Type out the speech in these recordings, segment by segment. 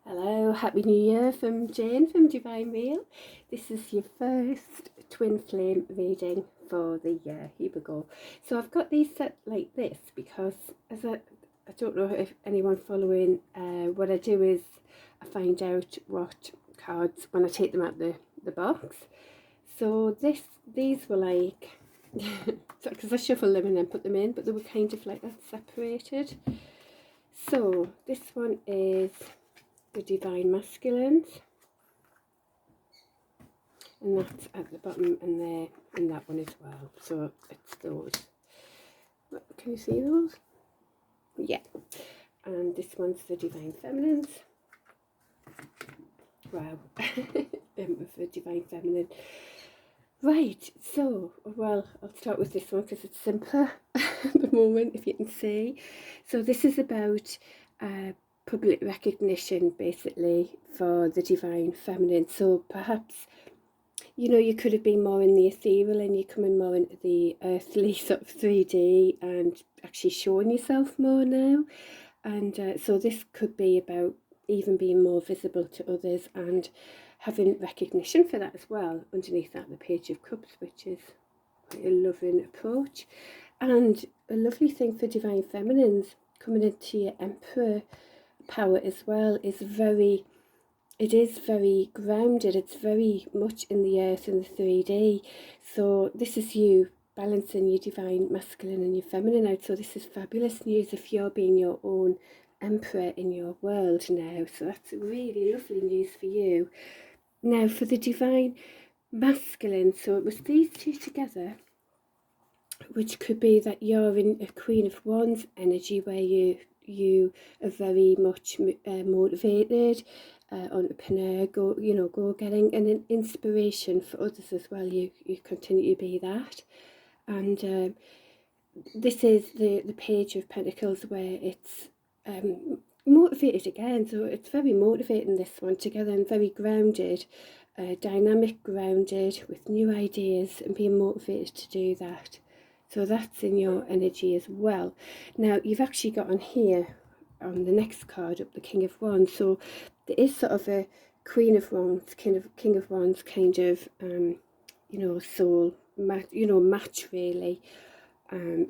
Hello, Happy New Year from Jane from Divine Wheel. This is your first twin flame reading for the year. Here we go. So I've got these set like this because I don't know if anyone following, what I do is I find out what cards when I take them out the box. So these were like, because I shuffle them and then put them in, but they were kind of like that separated. So this one is the Divine Masculines, and that's at the bottom, and there, and that one as well. So it's those. Can you see those? Yeah. And this one's the Divine Feminines. Wow. For Divine Feminine. Right, so, well, I'll start with this one because it's simpler at the moment, if you can see. So this is about public recognition, basically, for the Divine Feminine. So perhaps, you know, you could have been more in the ethereal and you're coming more into the earthly sort of 3D and actually showing yourself more now. And so this could be about even being more visible to others and having recognition for that as well. Underneath that, the Page of Cups, which is quite a loving approach. And a lovely thing for Divine Feminines coming into your Emperor power as well is it is very grounded. It's very much in the earth and the 3D. So this is you balancing your Divine Masculine and your Feminine out. So this is fabulous news if you're being your own Emperor in your world now. So that's really lovely news for you. Now for the Divine Masculine, so it was these two together, which could be that you're in a Queen of Wands energy where you are very much motivated, entrepreneur, go getting, and an inspiration for others as well. You continue to be that. And this is the Page of Pentacles, where it's motivated again. So it's very motivating, this one together, and very grounded, dynamic, grounded with new ideas and being motivated to do that. So that's in your energy as well. Now you've actually got on here, on the next card up, the King of Wands. So there is sort of a Queen of Wands, King of Wands kind of soul match really.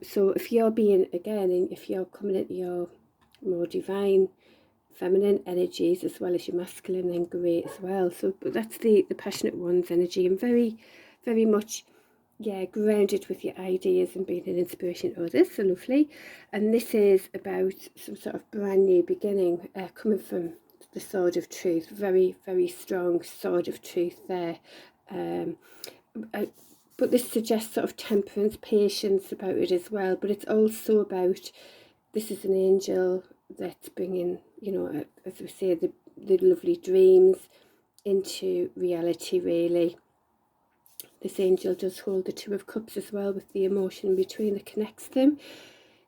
So if you're being, again, if you're coming into your more divine feminine energies as well as your masculine, then great as well. So but that's the passionate one's energy, and very, very much, yeah, grounded with your ideas and being an inspiration to others. So lovely. And this is about some sort of brand new beginning, coming from the Sword of Truth. Very, very strong Sword of Truth there. But this suggests sort of temperance, patience about it as well. But it's also about, this is an angel that's bringing, as we say, the lovely dreams into reality, really. This angel does hold the Two of Cups as well, with the emotion between that connects them.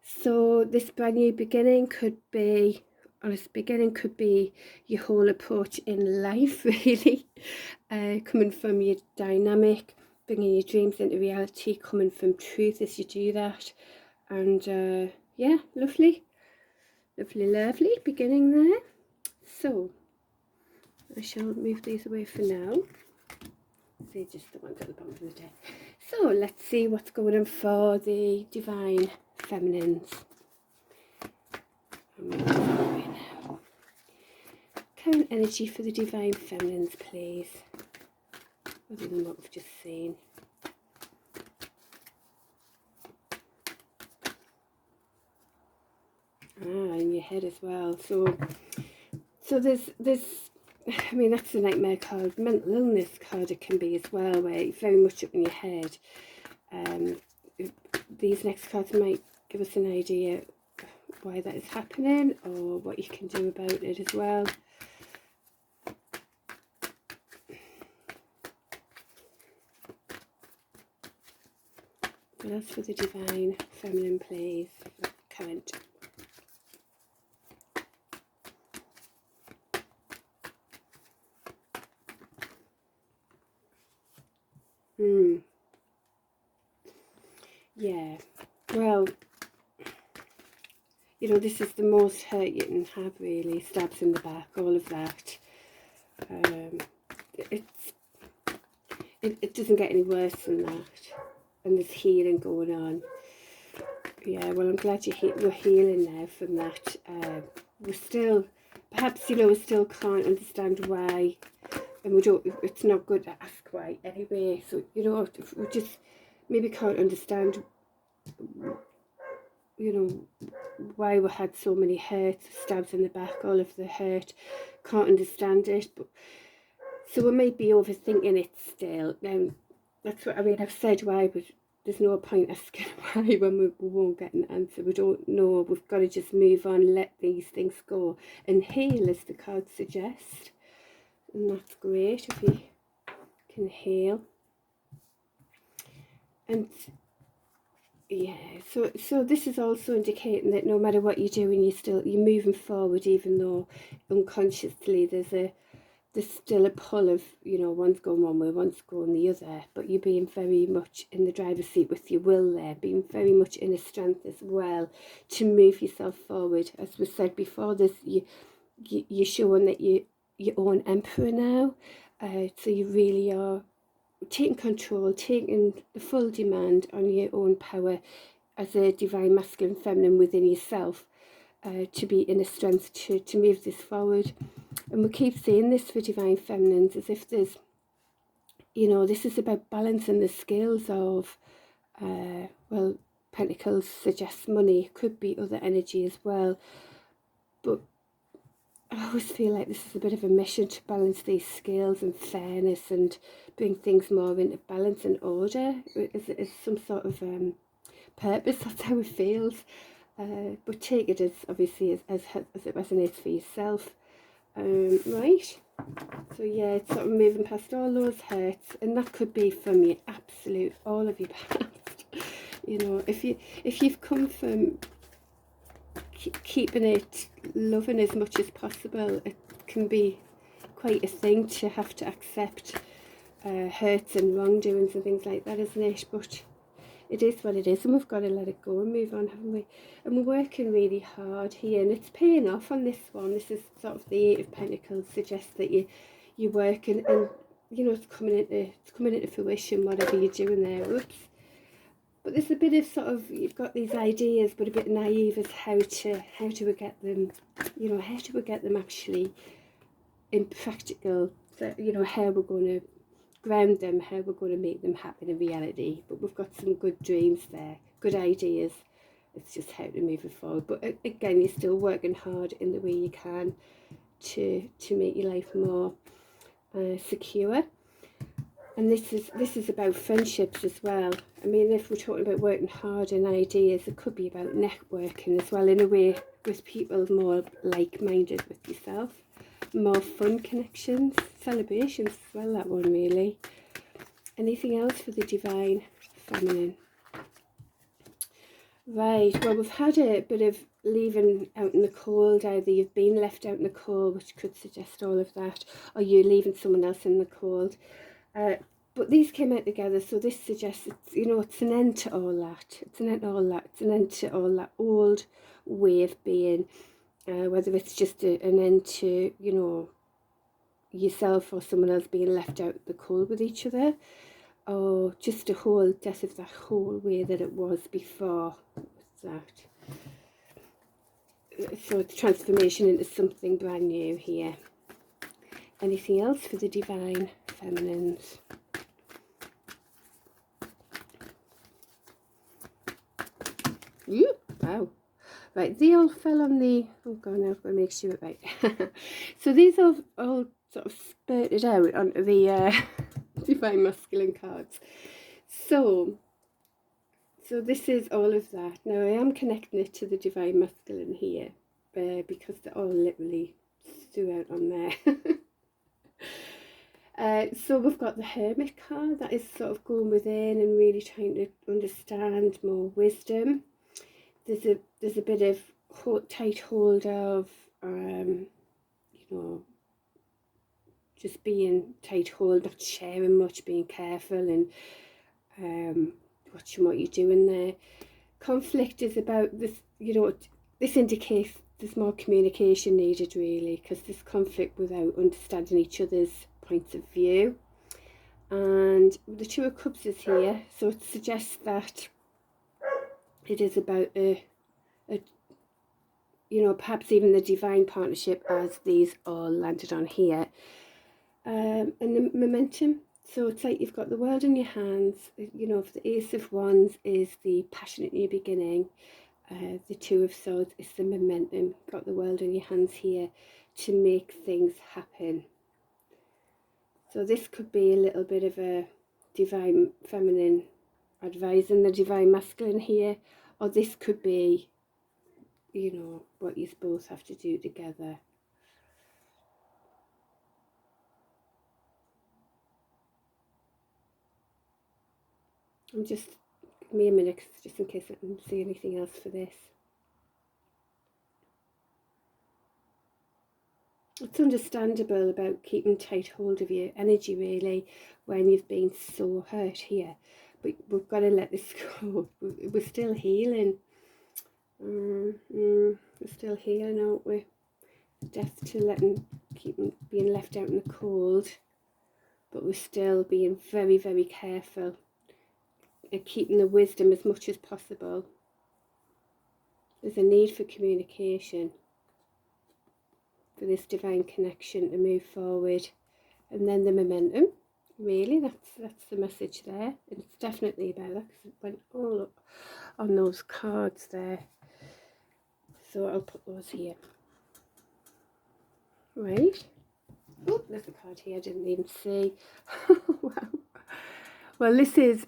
So this brand new beginning could be, your whole approach in life, really. Coming from your dynamic, bringing your dreams into reality, coming from truth as you do that. And yeah, lovely beginning there. So I shall move these away for now. They're just the ones at the bottom of the deck. So let's see what's going on for the Divine Feminines. Current energy for the Divine Feminines, please, other than what we've just seen. In your head as well. So there's I mean, that's the Nightmare card, mental illness card it can be as well, where you're very much up in your head. These next cards might give us an idea why that is happening or what you can do about it as well. What else for the Divine Feminine, please? Current. Yeah, well, you know, this is the most hurt you can have, really. Stabs in the back, all of that. It doesn't get any worse than that. And there's healing going on. Yeah, well, I'm glad we're healing now from that. We're still, perhaps, you know, we still can't understand why. And we don't, it's not good to ask why anyway. So, you know, we just maybe can't understand, you know, why we had so many hurts, stabs in the back, all of the hurt. Can't understand it. But so we may be overthinking it still. That's what I mean. I've said why, but there's no point asking why when we won't get an answer. We don't know. We've got to just move on, let these things go, and heal, as the cards suggest. And that's great if you can heal. And yeah, so this is also indicating that no matter what you're doing, you're moving forward, even though unconsciously there's still a pull of, you know, one's going one way, one's going the other, but you're being very much in the driver's seat with your will there, being very much in a strength as well to move yourself forward. As we said before, you're showing that you're your own emperor now, so you really are taking control, taking the full demand on your own power as a divine masculine feminine within yourself, to be in a strength to move this forward. And we keep saying this for divine feminines, as if there's, you know, this is about balancing the scales of, well, Pentacles suggests money, it could be other energy as well, but I always feel like this is a bit of a mission to balance these scales and fairness and bring things more into balance and order. Is some sort of purpose. That's how it feels. But take it as obviously as it resonates for yourself. Right. So yeah, it's sort of moving past all those hurts, and that could be from your absolute all of your past. You know, if you've come from keeping it loving as much as possible, it can be quite a thing to have to accept hurts and wrongdoings and things like that, isn't it? But it is what it is, and we've got to let it go and move on, haven't we? And we're working really hard here, and it's paying off on this one. This is sort of the Eight of Pentacles, suggests that you're working, and you know, it's coming into fruition, whatever you're doing there. Oops. But there's a bit of sort of, you've got these ideas, but a bit naive as how do we get them, you know, how do we get them actually in practical, you know, how we're going to ground them, how we're going to make them happen in reality. But we've got some good dreams there, good ideas. It's just how to move it forward. But again, you're still working hard in the way you can to make your life more secure. And this is about friendships as well. I mean, if we're talking about working hard and ideas, it could be about networking as well, in a way, with people more like-minded with yourself. More fun connections, celebrations as well, that one really. Anything else for the divine feminine? Right, well, we've had a bit of leaving out in the cold. Either you've been left out in the cold, which could suggest all of that, or you're leaving someone else in the cold. But these came out together, so this suggests, you know, it's an end to all that. It's an end to all that. It's an end to all that old way of being, whether it's just an end to, you know, yourself or someone else being left out in the cold with each other, or just a whole death of that whole way that it was before. What's that? So it's transformation into something brand new here. Anything else for the divine feminines? Ooh, wow. Right, they all fell on the, oh god, now I've got to make sure it right. So these all sort of spurted out onto the divine masculine cards. So this is all of that. Now I am connecting it to the divine masculine here, because they're all literally threw out on there. So we've got the Hermit card, that is sort of going within and really trying to understand more wisdom. There's a bit of tight hold of, you know, just being tight hold, not sharing much, being careful, and watching what you're doing there. Conflict is about this, you know, this indicates there's more communication needed, really, because there's conflict without understanding each other's points of view. And the Two of Cups is here, so it suggests that it is about a you know, perhaps even the divine partnership, as these all landed on here. And the momentum, so it's like you've got the world in your hands. You know, if the Ace of Wands is the passionate new beginning, the Two of Swords is the momentum. Got the world in your hands here to make things happen. So this could be a little bit of a divine feminine advising the divine masculine here, or this could be, you know, what you both have to do together. I'm just, give me a minute, just in case I can see anything else for this. It's understandable about keeping tight hold of your energy, really, when you've been so hurt here. But we've got to let this go. We're still healing. We're still healing, aren't we? Death to being left out in the cold. But we're still being very, very careful and keeping the wisdom as much as possible. There's a need for communication, for this divine connection to move forward. And then the momentum, really, that's the message there. And it's definitely about that, because it went all up on those cards there. So I'll put those here. Right. Oh, there's a card here I didn't even see. Wow. Well, this is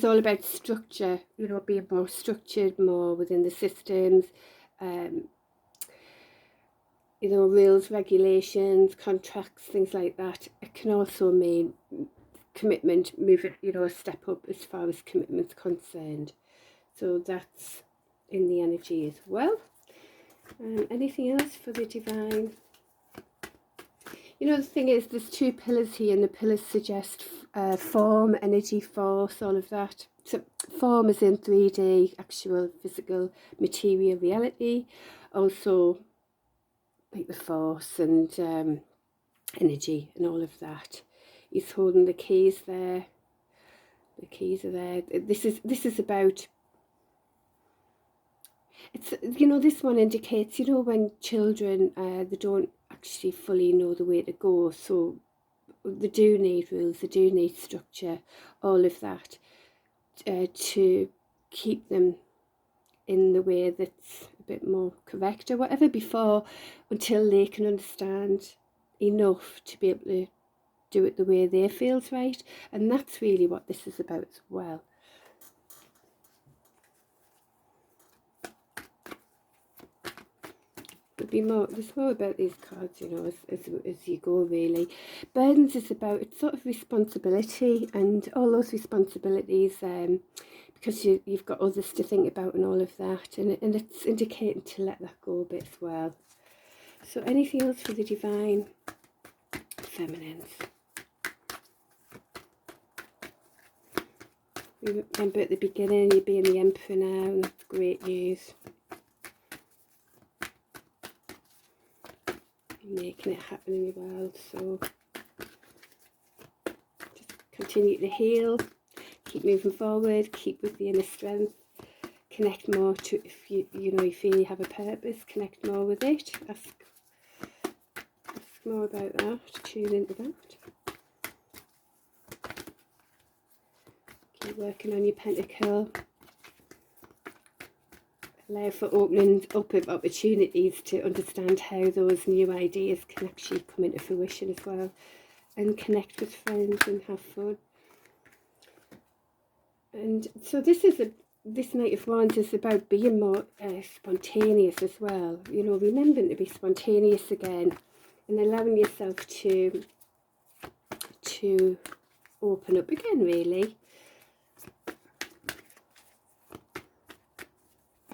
all about structure, you know, being more structured, more within the systems, you know, rules, regulations, contracts, things like that. It can also mean commitment, move it, you know, a step up as far as commitment's concerned. So that's in the energy as well. Anything else for the divine? You know, the thing is, there's two pillars here, and the pillars suggest form, energy, force, all of that. So form is in 3D, actual physical material reality. Also like the force and energy and all of that. He's holding the keys there. The keys are there. This is about, it's, you know, this one indicates, you know, when children they don't actually fully know the way to go, so they do need rules, they do need structure, all of that, to keep them in the way that's a bit more correct or whatever until they can understand enough to be able to do it the way they feels right. And that's really what this is about as well. There's more about these cards, you know, as you go, really. Burdens is about, it's sort of responsibility, and all those responsibilities, because you've got others to think about and all of that, and it's indicating to let that go a bit as well. So anything else for the divine feminines? Remember at the beginning, you're being the Emperor now, and that's great news. Making it happen in your world, so just continue to heal, keep moving forward, keep with the inner strength, connect more to, if you know, you feel you have a purpose, connect more with it, ask more about that, tune into that, keep working on your pentacle. Allow for opening up of opportunities to understand how those new ideas can actually come into fruition as well, and connect with friends and have fun. And so this Knight of Wands is about being more spontaneous as well, you know, remembering to be spontaneous again and allowing yourself to open up again, really.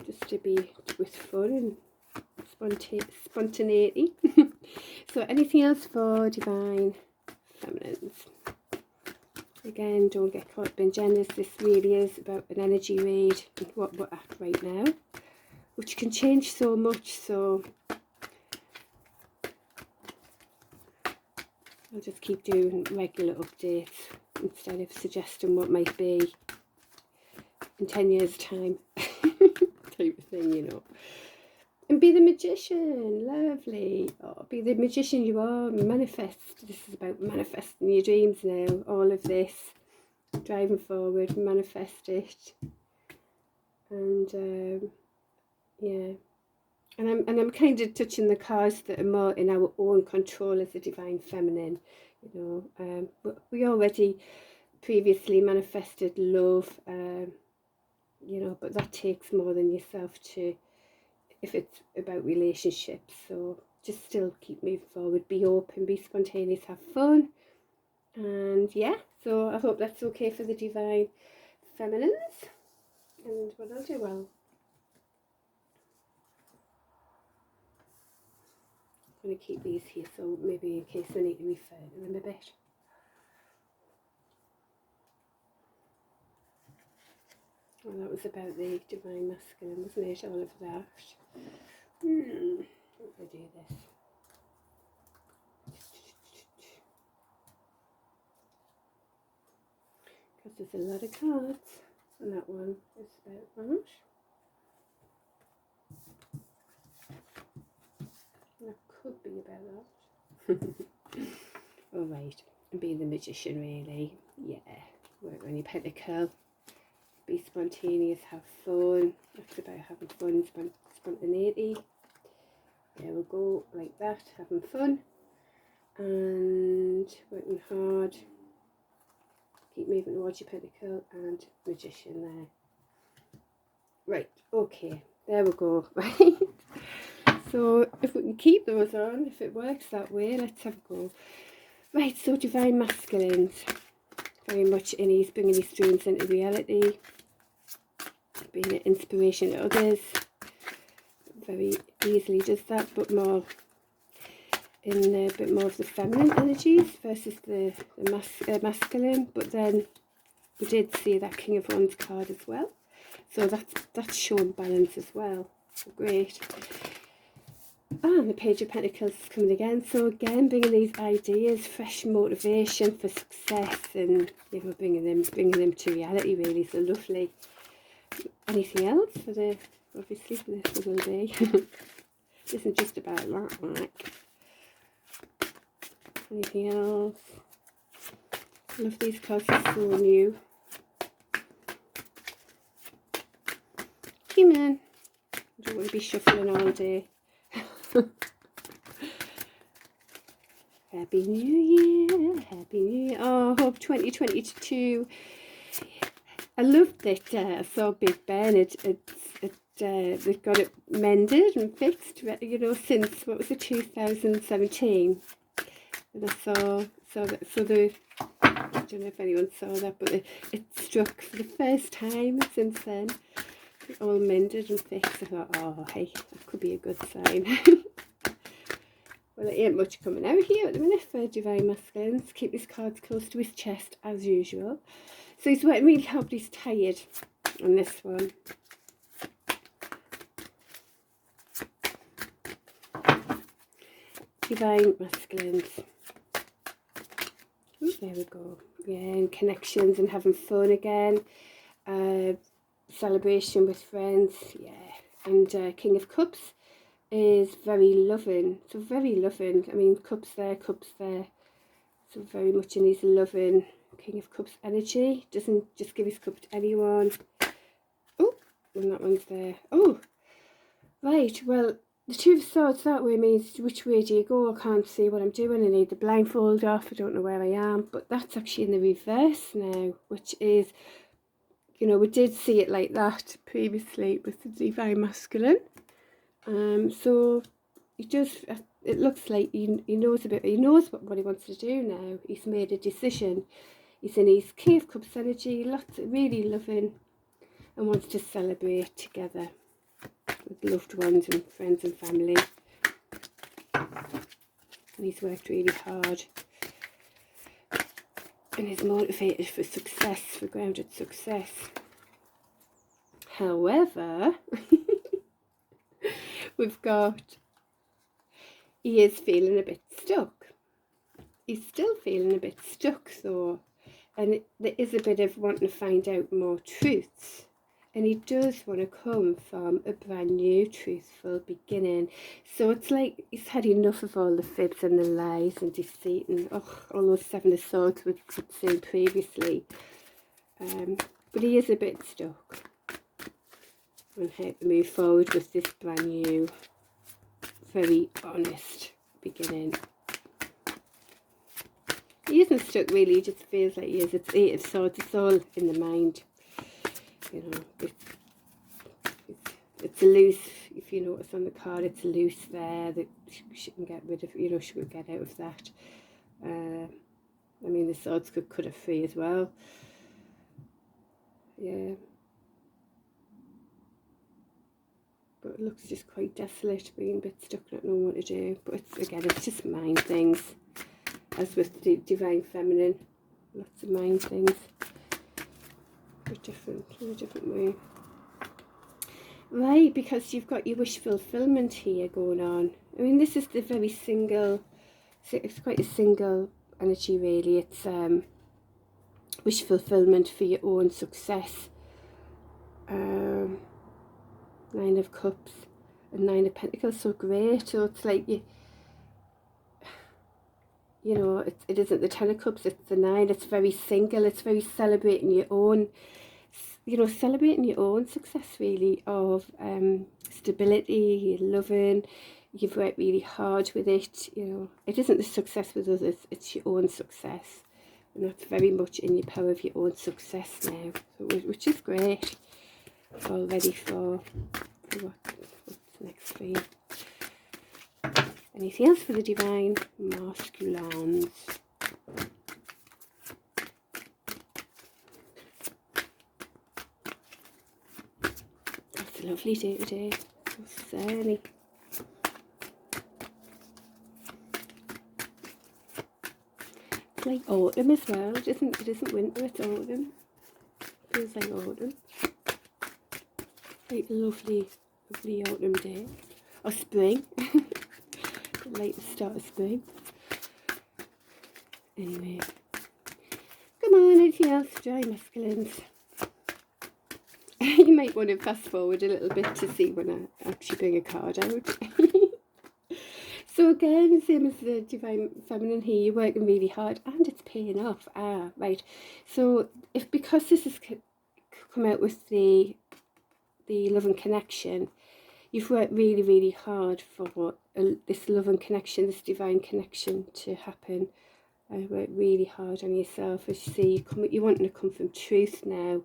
Just to be with fun and spontaneity. So anything else for divine feminines? again, don't get caught up in genders. This really is about an energy read and what we're at right now, which can change so much. So I'll just keep doing regular updates instead of suggesting what might be in 10 years' time type of thing, you know. And be the magician, lovely. Oh, be the magician you are, manifest. This is about manifesting your dreams now, all of this. Driving forward, manifest it. And yeah. And I'm kind of touching the cards that are more in our own control as the divine feminine, you know. We already previously manifested love, you know, but that takes more than yourself to, if it's about relationships. So just still keep moving forward, be open, be spontaneous, have fun. And yeah, so I hope that's okay for the divine feminines. And what I'll do, I'm going to keep these here, so maybe in case I need to refer to them a bit. Well, that was about the divine masculine, wasn't it? All of that. Let me do this. Because there's a lot of cards, and that one is about that. That could be about that. Alright, and be the magician, really. Yeah, work on your pentacle. Be spontaneous, have fun. That's about having fun, spontaneity. There we go, like that, having fun. And working hard. Keep moving towards your pentacle and magician there. Right, okay, there we go, right? So if we can keep those on, if it works that way, let's have a go. Right, so divine masculines, very much in his bringing his dreams into reality, being an inspiration to others, very easily does that, but more in a bit more of the feminine energies versus the masculine. But then we did see that King of Wands card as well, so that's showing balance as well. So great. And the Page of Pentacles is coming again. So again, bringing these ideas, fresh motivation for success, and you know, bringing them to reality. Really, so lovely. Anything else for the, obviously for this will be. This isn't just about that, like. Anything else? I love these cards, are so new. Come on. I don't want to be shuffling all day. Happy New Year, Happy New Year. Oh, I hope 2022. I love that I saw Big Ben. They've got it mended and fixed, you know, since, what was it, 2017. And I saw that, so I don't know if anyone saw that, but it struck for the first time since then. All mended and fixed. I thought, oh, hey, that could be a good sign. Well, it ain't much coming out here at the minute for divine masculines. Keep his cards close to his chest as usual. So he's working really hard, but he's tired on this one. Divine masculines. Ooh, there we go. Yeah, and connections and having fun again. Celebration with friends. Yeah, and King of Cups is very loving. So very loving. I mean, cups there. So very much in his loving King of Cups energy. Doesn't just give his cup to anyone. Oh, and that one's there. Oh, right. Well, the Two of Swords that way means which way do you go? I can't see what I'm doing. I need the blindfold off. I don't know where I am. But that's actually in the reverse now, which is, you know, we did see it like that previously with the divine masculine. So he just, it looks like he knows a bit. He knows what he wants to do now. He's made a decision. He's in his King of Cups energy, lots of really loving, and wants to celebrate together with loved ones and friends and family. And he's worked really hard. and is motivated for success, for grounded success. However, we've got, he is feeling a bit stuck. He's still feeling a bit stuck though, and there is a bit of wanting to find out more truths. And he does want to come from a brand new, truthful beginning. So it's like he's had enough of all the fibs and the lies and deceit and all those Seven of Swords we could say previously. But he is a bit stuck on how to move forward with this brand new, very honest beginning. He isn't stuck really, he just feels like he is. It's Eight of Swords, it's all in the mind. You know, it's a loose, if you notice on the card, it's loose there that she can get rid of, you know, she could get out of that. I mean, the swords could cut her free as well. Yeah. But it looks just quite desolate, being a bit stuck, not knowing what to do. But it's, again, it's just mind things. As with the Divine Feminine, lots of mind things. In a different way. Right, because you've got your wish fulfillment here going on. I mean, this is the very single, it's quite a single energy really. It's wish fulfillment for your own success. Nine of Cups and Nine of Pentacles, so great. So it's like you know, it isn't the Ten of Cups, it's the Nine. It's very single, it's very celebrating your own, you know, celebrating your own success really, of stability, you're loving, you've worked really hard with it, you know. It isn't the success with others, it's your own success. And that's very much in your power of your own success now, so, which is great. All ready for what's next for you. Anything else for the Divine Masculines? That's a lovely day today. So sunny. It's like autumn as well. It isn't winter, it's autumn. Feels like autumn. Like a lovely autumn day. Or spring. Like the start of spring. Anyway. Come on, anything else? Dry masculines. You might want to fast forward a little bit to see when I actually bring a card out. So again, same as the Divine Feminine here, you're working really hard and it's paying off. Right. So because this has come out with the love and connection, you've worked really, really hard for this love and connection, this divine connection to happen. I worked really hard on yourself. As you see, you're wanting to come from truth now.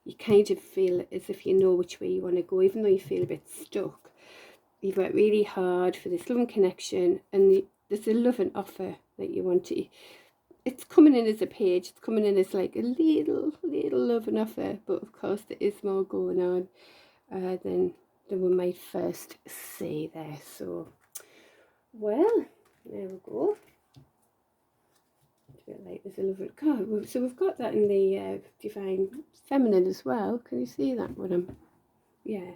You kind of feel as if you know which way you want to go, even though you feel a bit stuck. You've worked really hard for this love and connection, and there's a love and offer that you want to. It's coming in as a page. It's coming in as like a little love and offer, but of course there is more going on than we might first see there. So, well, there we go. It's a bit like there's a love and God. So we've got that in the Divine Feminine as well. Can you see that one? Yeah.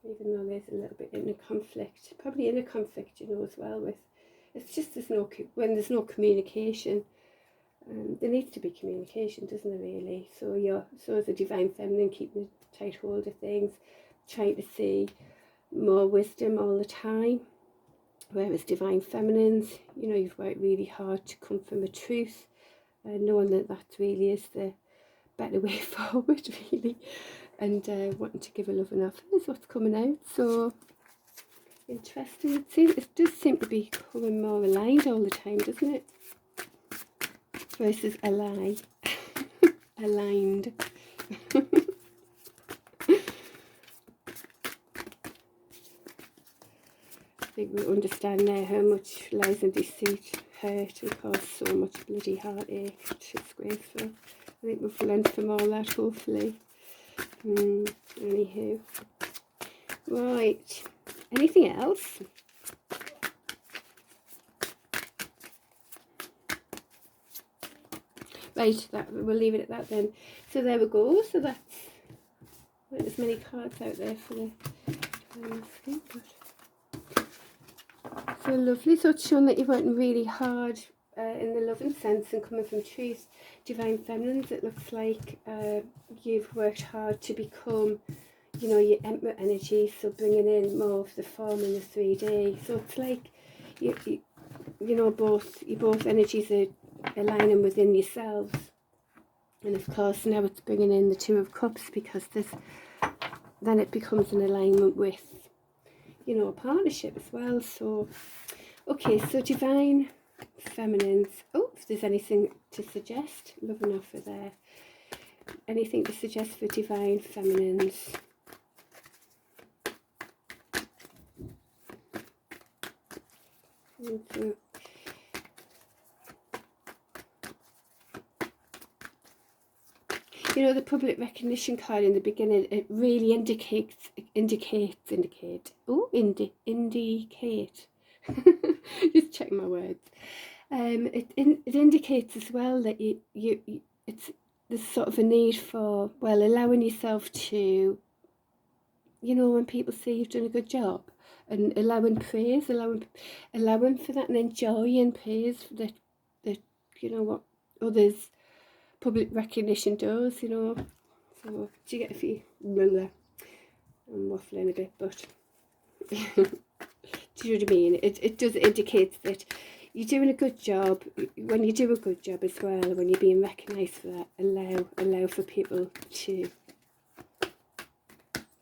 Even though there's a little bit in a conflict, probably in a conflict, you know, as well with, it's just when there's no communication, there needs to be communication, doesn't there really? So as a Divine Feminine, keeping a tight hold of things, trying to see more wisdom all the time, whereas Divine Feminines, you know, you've worked really hard to come from a truth, knowing that really is the better way forward, really. And wanting to give a love and offer is what's coming out. So interesting. It does seem to be becoming more aligned all the time, doesn't it? Versus a lie. Aligned. I think we understand now how much lies and deceit hurt and cause so much bloody heartache. It's disgraceful. I think we've learned from all that, hopefully. Anywho, right, anything else? Right, we'll leave it at that then. So there we go. So that's, well, there's many cards out there for the so lovely. So it's shown that you're working really hard in the loving sense and coming from truth. Divine Feminines, it looks like you've worked hard to become, you know, your Emperor energy, so bringing in more of the form in the 3D. So it's like you know, both energies are aligning within yourselves, and of course now it's bringing in the Two of Cups, because then it becomes an alignment with, you know, a partnership as well. So okay, so Divine Feminines, oh, if there's anything to suggest, love and offer there, anything to suggest for Divine Feminines? Okay. You know, the public recognition card in the beginning, it really indicate. Just checking my words. It indicates as well that there's sort of a need for, well, allowing yourself to, you know, when people say you've done a good job, and allowing praise, allowing for that, and enjoying praise that you know what others. Public recognition does, you know. So do you get a few? I'm waffling a bit, but do you know what I mean? It does indicate that you're doing a good job. When you do a good job as well, when you're being recognised for that, allow for people to,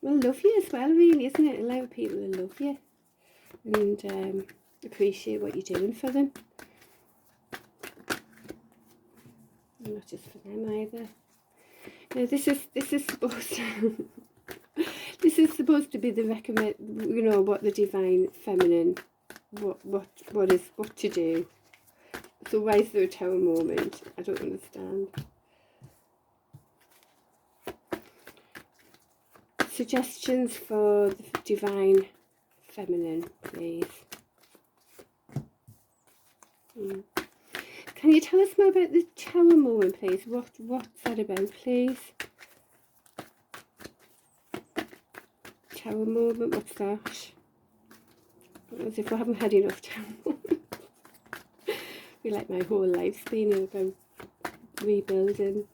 well, love you as well, really, isn't it? Allow people to love you and appreciate what you're doing for them. Not just for them either. Now this is supposed to this is supposed to be the recommend, you know, what the Divine Feminine, what to do. So why is there a Tower moment? I don't understand. Suggestions for the Divine Feminine, please. Can you tell us more about the Tower moment, please? What's that about, please? Tower moment, what's that? As if I haven't had enough Tower moments. I feel like my whole life's been about rebuilding.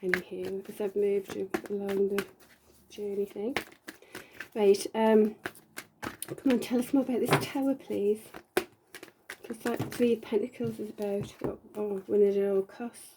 Anyhow, as I've moved along the journey thing. Right, come on, tell us more about this Tower, please. Because that Three of Pentacles is about, winning at all costs.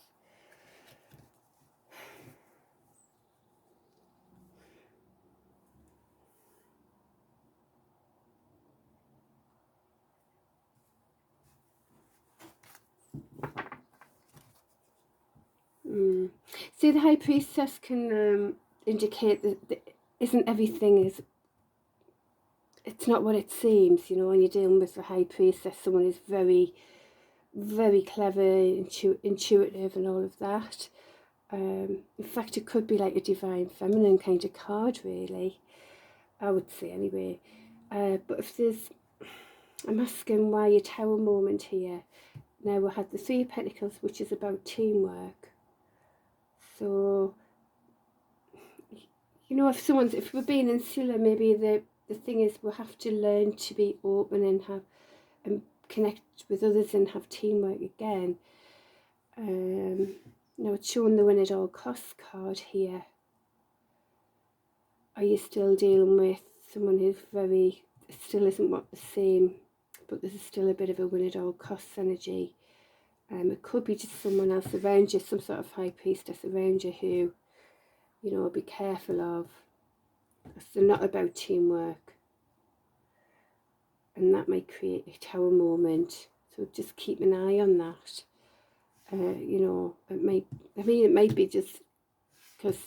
See, the High Priestess can indicate that isn't everything is, it's not what it seems, you know, when you're dealing with the High Priestess, someone who's very, very clever, intuitive and all of that. In fact, it could be like a Divine Feminine kind of card, really, I would say anyway. But if there's, I'm asking why your Tower moment here. Now we had the Three of Pentacles, which is about teamwork. So, you know, if we're being insular, maybe the thing is we'll have to learn to be open and connect with others and have teamwork again. Now it's showing the Win at All Costs card here. Are you still dealing with someone who's still isn't what the same, but there's still a bit of a Win at All Costs energy. It could be just someone else around you, some sort of High Priestess around you who, you know, be careful of. They're not about teamwork. And that might create a Tower moment. So just keep an eye on that. You know, it might be just because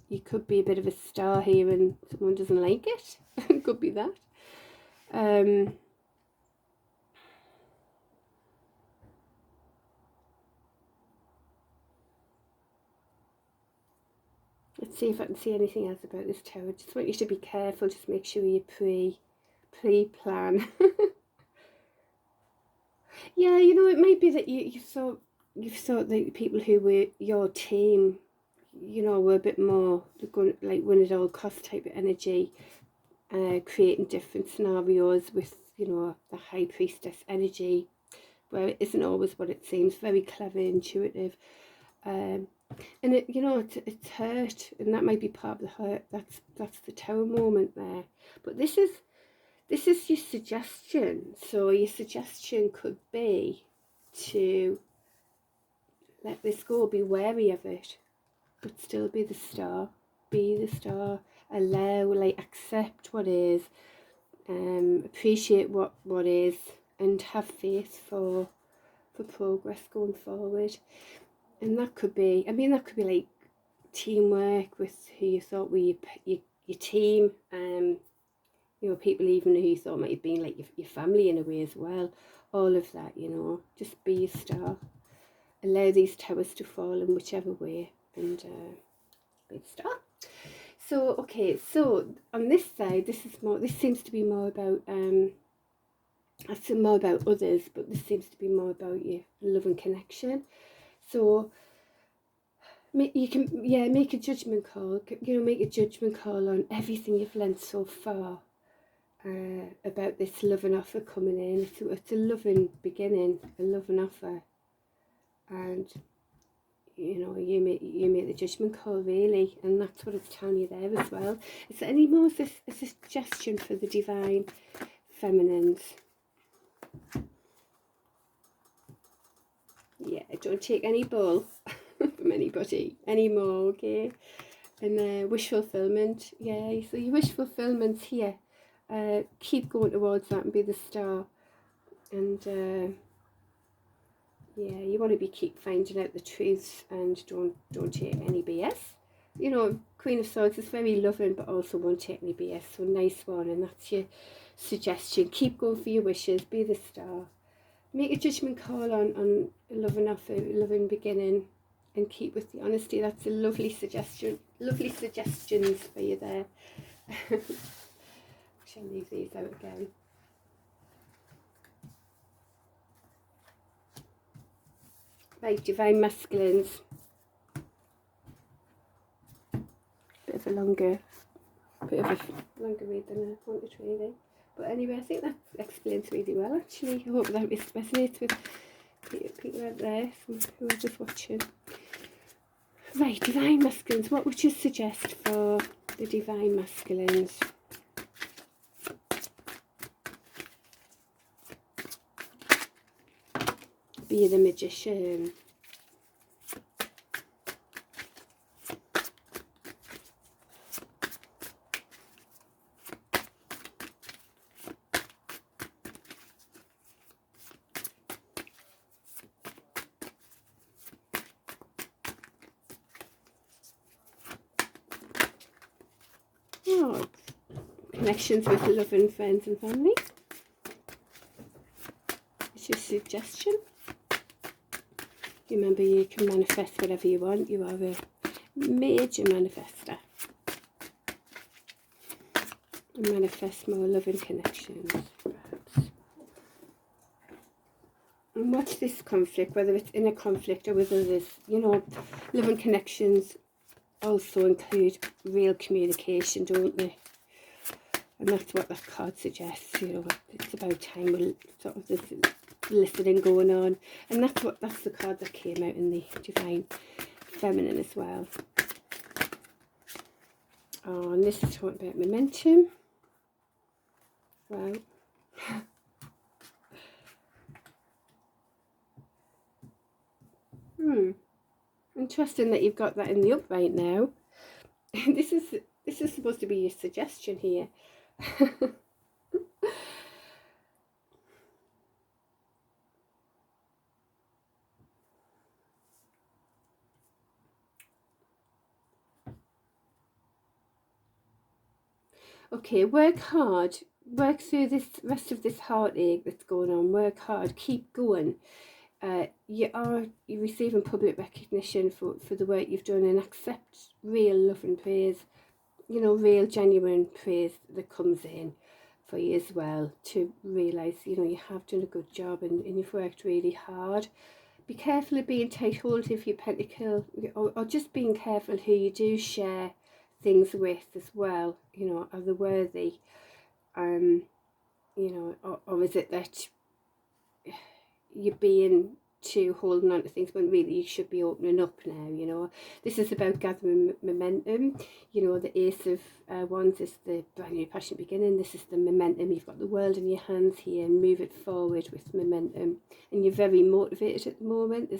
you could be a bit of a star here and someone doesn't like it. It could be that. Let's see if I can see anything else about this Tower. Just want you to be careful. Just make sure you pre-plan. Yeah, you know, it might be that you thought you've thought that people who were your team, you know, were a bit more like win at all cost type of energy, creating different scenarios with, you know, the high priestess energy, where it isn't always what it seems. Very clever, intuitive, and it, you know, it's hurt, and that might be part of the hurt. That's the tower moment there. But this is your suggestion. So your suggestion could be to let this go, be wary of it, but still be the star. Be the star. Allow, like, accept what is, appreciate what is, and have faith for progress going forward. And that could be, I mean, that could be like teamwork with who you thought were your team, you know, people even who you thought might have been like your family in a way as well. All of that, you know, just be a star. Allow these towers to fall in whichever way, and be the star. So, okay, so on this side, this seems to be more about, that's more about others, but this seems to be more about your love and connection. So you can, yeah, make a judgment call, you know, make a judgment call on everything you've learned so far, about this loving offer coming in. It's a loving beginning, a loving offer, and you know, you make the judgment call, really, and that's what it's telling you there as well. Is there any more a suggestion for the divine feminines? Yeah, don't take any bull from anybody anymore, okay? And wish fulfillment, yeah, so your wish fulfillment's here. Keep going towards that and be the star. And yeah, you want to keep finding out the truths, and don't take any BS. You know, Queen of Swords is very loving, but also won't take any BS. So nice one, and that's your suggestion. Keep going for your wishes. Be the star. Make a judgment call on loving offer, loving beginning, and keep with the honesty. That's a lovely suggestion. Lovely suggestions for you there. Shall leave these out again. Right, divine masculines. Bit of a longer read than I wanted, really. But anyway, I think that explains really well, actually. I hope that resonates with people out there who are just watching. Right, divine masculines. What would you suggest for the divine masculines? Be the magician. Oh, connections with loving friends and family. It's your suggestion. Remember, you can manifest whatever you want. You are a major manifester. Manifest more loving connections, perhaps. And watch this conflict, whether it's in a conflict or with others. You know, loving connections also include real communication, don't they? And that's what that card suggests. You know, it's about time we'll sort of this listening going on, and that's the card that came out in the divine feminine as well. Oh, and this is talking about momentum. Wow. Interesting that you've got that in the upright now. This is supposed to be your suggestion here. Okay, work hard. Work through this rest of this heartache that's going on. Work hard. Keep going. You're receiving public recognition for the work you've done, and accept real love and praise. You know, real genuine praise that comes in for you as well, to realise, you know, you have done a good job, and you've worked really hard. be careful of being tight-hold of your pentacle, or just being careful who you do share things with as well. You know, are they worthy? You know, or is it that you're being too holding on to things when really you should be opening up now? You know, this is about gathering momentum. You know, the Ace of Wands is the brand new passionate beginning. This is the momentum. You've got the world in your hands here, and move it forward with momentum. And you're very motivated at the moment. There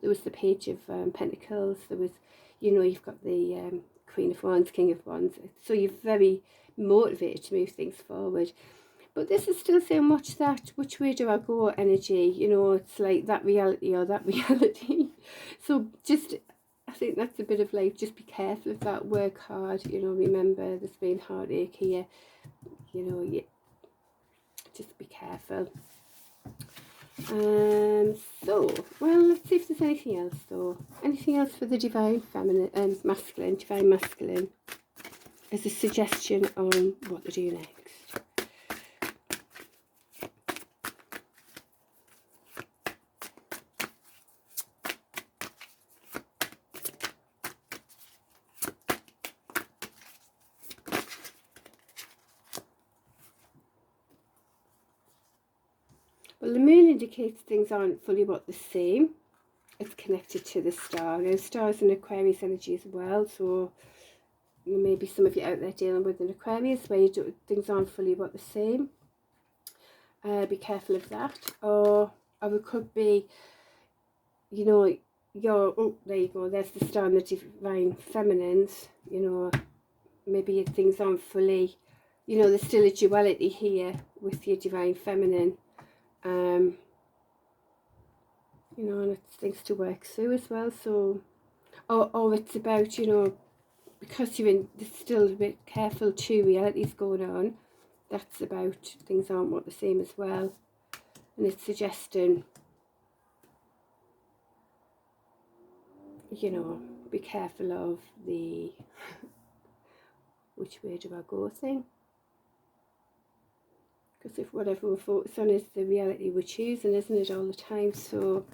was the Page of Pentacles. There was, you know, you've got the Queen of Wands, King of Wands. So you're very motivated to move things forward. But this is still saying, watch that, which way do I go energy, you know, it's like that reality or that reality. So just, I think that's a bit of like, just be careful of that, work hard, you know, remember there's been heartache here, you know, just be careful. So, well, let's see if there's anything else though. Anything else for the divine feminine and masculine, divine masculine, as a suggestion on what to do next. Well, the moon indicates things aren't fully what the same. It's connected to the star. Now, the star is an Aquarius energy as well, so maybe some of you out there dealing with an Aquarius where things aren't fully what the same. Be careful of that. Or it could be, you know, there you go, there's the star and the divine feminines, you know, maybe things aren't fully, you know, there's still a duality here with your divine feminine. You know, and it's things to work through as well. So, or it's about, you know, because you're in, there's still a bit careful too, reality's going on. That's about things aren't what the same as well, and it's suggesting, you know, be careful of the which way do I go thing. Because if whatever we're focused on is the reality we're choosing, isn't it, all the time? So,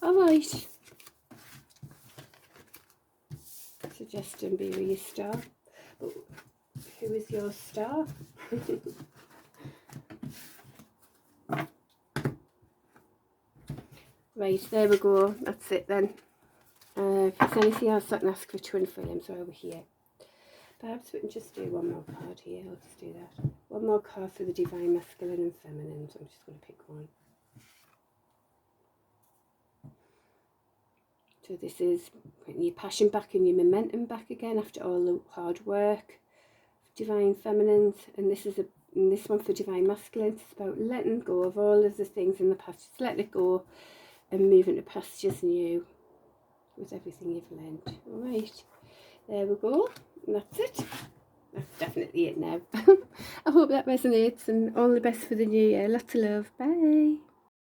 alright. Suggesting be with your star. But who is your star? Right, there we go. That's it then. If there's anything else I can ask for twin flames over here. Perhaps we can just do one more card here. I'll just do that. One more card for the divine masculine and feminine. So I'm just going to pick one. So this is putting your passion back and your momentum back again after all the hard work. Divine feminines, and this is this one for divine masculine. It's about letting go of all of the things in the past. Just let it go and moving to pastures new with everything you've learned. All right, there we go. And that's it. That's definitely it now. I hope that resonates, and all the best for the new year. Lots of love. Bye.